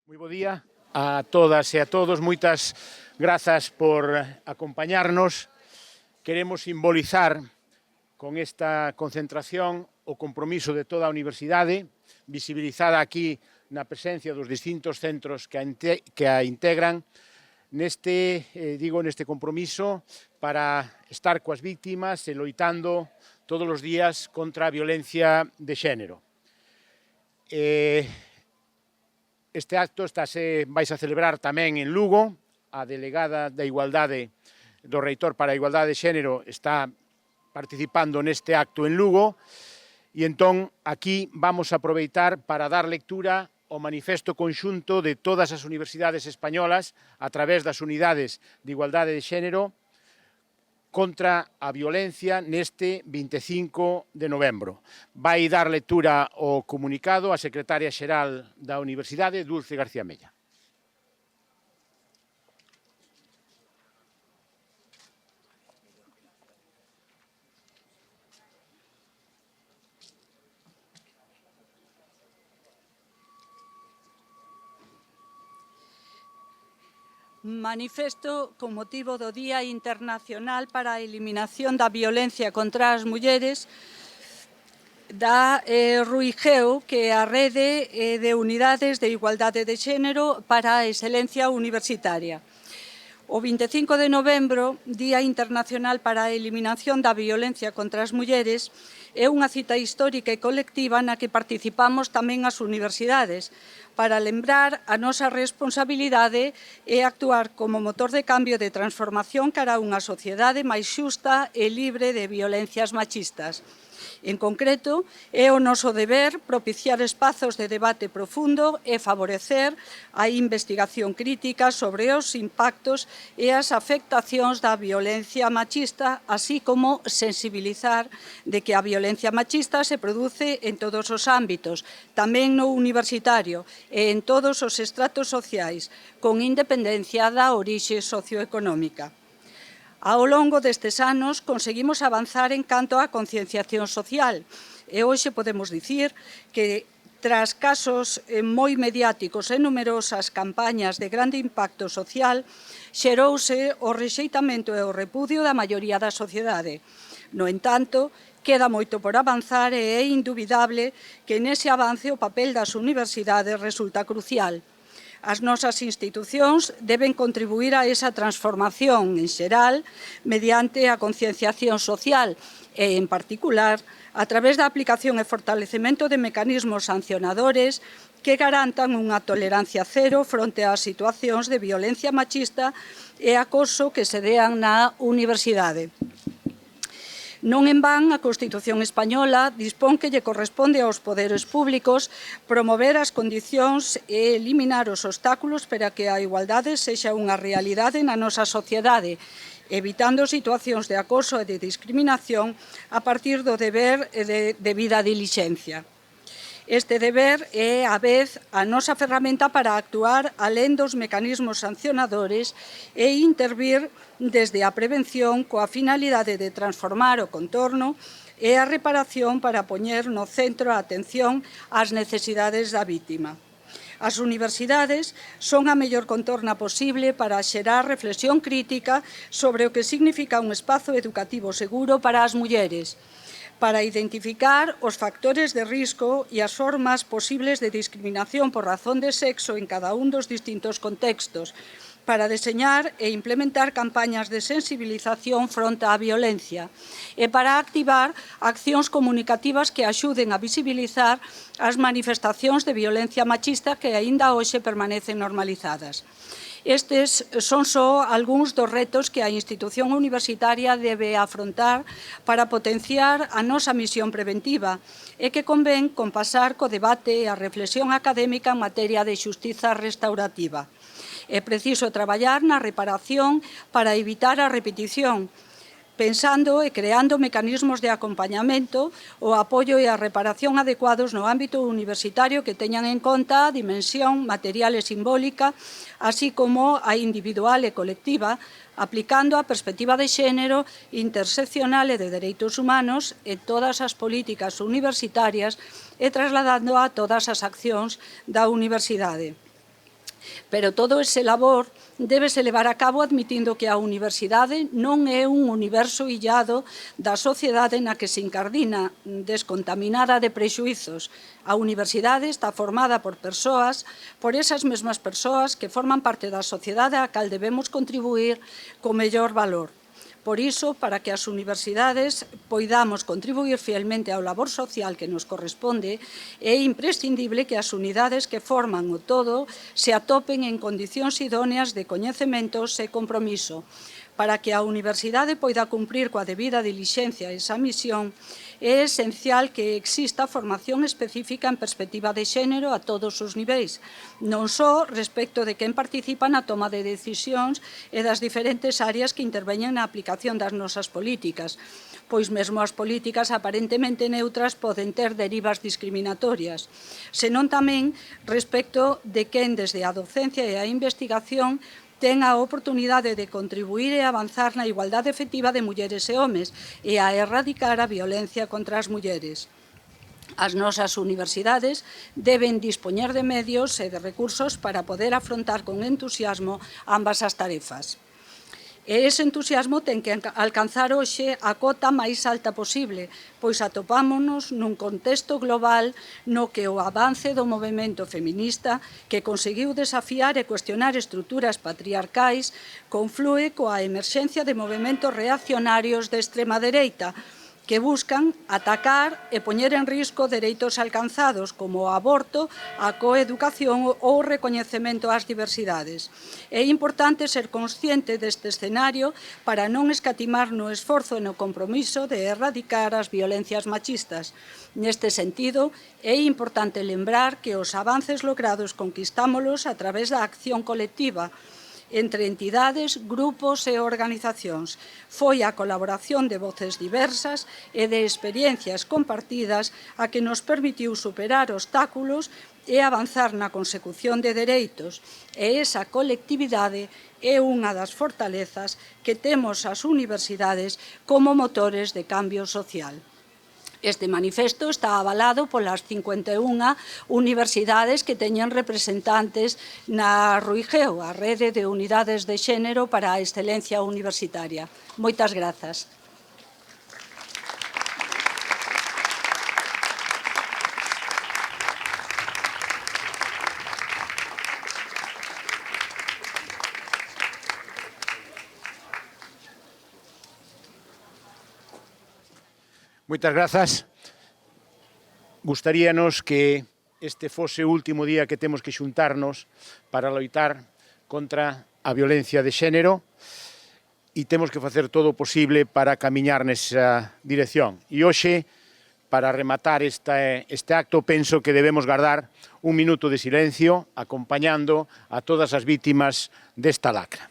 Moi bo día a todas e a todos. Moitas grazas por acompañarnos. Queremos simbolizar con esta concentración o compromiso de toda a universidade, visibilizada aquí na presencia dos distintos centros que a integran, neste compromiso para estar coas víctimas e loitando todos os días contra a violencia de xénero. Este acto vais a celebrar tamén en Lugo. A delegada da Igualdade do Reitor para a Igualdade de Xénero está participando neste acto en Lugo e entón aquí vamos a aproveitar para dar lectura ao manifesto conxunto de todas as universidades españolas a través das unidades de Igualdade de Xénero contra a violencia neste 25 de novembro. Vai dar lectura ao comunicado a secretaria xeral da Universidade, Dulce García Mella. Manifesto con motivo do Día Internacional para a Eliminación da Violencia contra as Mulleres da RUIGEO, que é a Rede de Unidades de Igualdade de Xénero para a Excelencia Universitaria. O 25 de novembro, Día Internacional para a Eliminación da Violencia contra as Mulleres, é unha cita histórica e colectiva na que participamos tamén as universidades, para lembrar a nosa responsabilidade e actuar como motor de cambio de transformación cara a unha sociedade máis xusta e libre de violencias machistas. En concreto, é o noso deber propiciar espazos de debate profundo e favorecer a investigación crítica sobre os impactos e as afectacións da violencia machista, así como sensibilizar de que a violencia machista se produce en todos os ámbitos, tamén no universitario e en todos os estratos sociais, con independencia da orixe socioeconómica. Ao longo destes anos conseguimos avanzar en canto á concienciación social e hoxe podemos dicir que tras casos moi mediáticos e numerosas campañas de grande impacto social, xerouse o rexeitamento e o repudio da maioría da sociedade. No entanto, queda moito por avanzar e é indubidable que nese avance o papel das universidades resulta crucial. As nosas institucións deben contribuir a esa transformación en xeral mediante a concienciación social e, en particular, a través da aplicación e fortalecemento de mecanismos sancionadores que garantan unha tolerancia cero fronte ás situacións de violencia machista e acoso que se dean na universidade. Non en van, a Constitución española dispón que lle corresponde aos poderes públicos promover as condicións e eliminar os obstáculos para que a igualdade sexa unha realidade na nosa sociedade, evitando situacións de acoso e de discriminación a partir do deber de debida dilixencia. Este deber é, a vez, a nosa ferramenta para actuar alén dos mecanismos sancionadores e intervir desde a prevención coa finalidade de transformar o contorno e a reparación para poñer no centro a atención ás necesidades da vítima. As universidades son a mellor contorna posible para xerar reflexión crítica sobre o que significa un espazo educativo seguro para as mulleres, para identificar os factores de risco e as formas posibles de discriminación por razón de sexo en cada un dos distintos contextos, para deseñar e implementar campañas de sensibilización fronte á violencia e para activar accións comunicativas que axuden a visibilizar as manifestacións de violencia machista que aínda hoxe permanecen normalizadas. Estes son só algúns dos retos que a institución universitaria debe afrontar para potenciar a nosa misión preventiva e que convén compasar co debate e a reflexión académica en materia de xustiza restaurativa. É preciso traballar na reparación para evitar a repetición, pensando e creando mecanismos de acompañamento, o apoio e a reparación adecuados no ámbito universitario que teñan en conta a dimensión material e simbólica, así como a individual e colectiva, aplicando a perspectiva de xénero interseccional e de dereitos humanos en todas as políticas universitarias e trasladando a todas as accións da universidade. Pero todo ese labor débese levar a cabo admitindo que a universidade non é un universo illado da sociedade na que se incardina descontaminada de prexuizos. A universidade está formada por persoas, por esas mesmas persoas que forman parte da sociedade á cal debemos contribuir co mellor valor. Por iso, para que as universidades poidamos contribuir fielmente ao labor social que nos corresponde, é imprescindible que as unidades que forman o todo se atopen en condicións idóneas de coñecementos e compromiso. Para que a universidade poida cumprir coa debida dilixencia esa misión, é esencial que exista formación específica en perspectiva de xénero a todos os niveis, non só respecto de quen participa na toma de decisións e das diferentes áreas que interveñen na aplicación das nosas políticas, pois mesmo as políticas aparentemente neutras poden ter derivas discriminatorias, senón tamén respecto de quen desde a docencia e a investigación ten a oportunidade de contribuir e avanzar na igualdade efectiva de mulleres e homes e a erradicar a violencia contra as mulleres. As nosas universidades deben dispoñer de medios e de recursos para poder afrontar con entusiasmo ambas as tarefas. E ese entusiasmo ten que alcanzar hoxe a cota máis alta posible, pois atopámonos nun contexto global no que o avance do movemento feminista, que conseguiu desafiar e cuestionar estruturas patriarcais, conflúe coa emerxencia de movementos reaccionarios de extrema dereita, que buscan atacar e poñer en risco dereitos alcanzados como o aborto, a coeducación ou o recoñecemento ás diversidades. É importante ser consciente deste escenario para non escatimar no esforzo e no compromiso de erradicar as violencias machistas. Neste sentido, é importante lembrar que os avances logrados conquistámolos a través da acción colectiva, entre entidades, grupos e organizacións. Foi a colaboración de voces diversas e de experiencias compartidas a que nos permitiu superar obstáculos e avanzar na consecución de dereitos. E esa colectividade é unha das fortalezas que temos as universidades como motores de cambio social. Este manifesto está avalado polas 51 universidades que teñen representantes na RUIGEO, a Rede de Unidades de Xénero para a Excelencia Universitaria. Moitas grazas. Moitas grazas. Gustaríanos que este fose o último día que temos que xuntarnos para loitar contra a violencia de xénero e temos que facer todo o posible para camiñar nesa dirección. E hoxe, para rematar este acto, penso que debemos guardar un minuto de silencio acompañando a todas as vítimas desta lacra.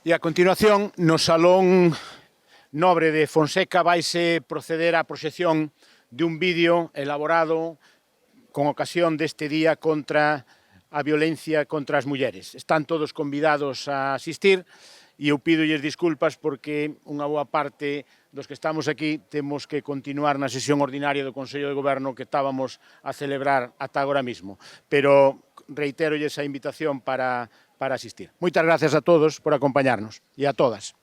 E a continuación, no Salón Nobre de Fonseca vaise proceder á proxección de un vídeo elaborado con ocasión deste día contra a violencia contra as mulleres. Están todos convidados a asistir e eu pídolles disculpas porque unha boa parte dos que estamos aquí temos que continuar na sesión ordinaria do Consello de Goberno que estábamos a celebrar ata agora mesmo. Pero reitérolles a invitación para asistir. Moitas gracias a todos por acompañarnos e a todas.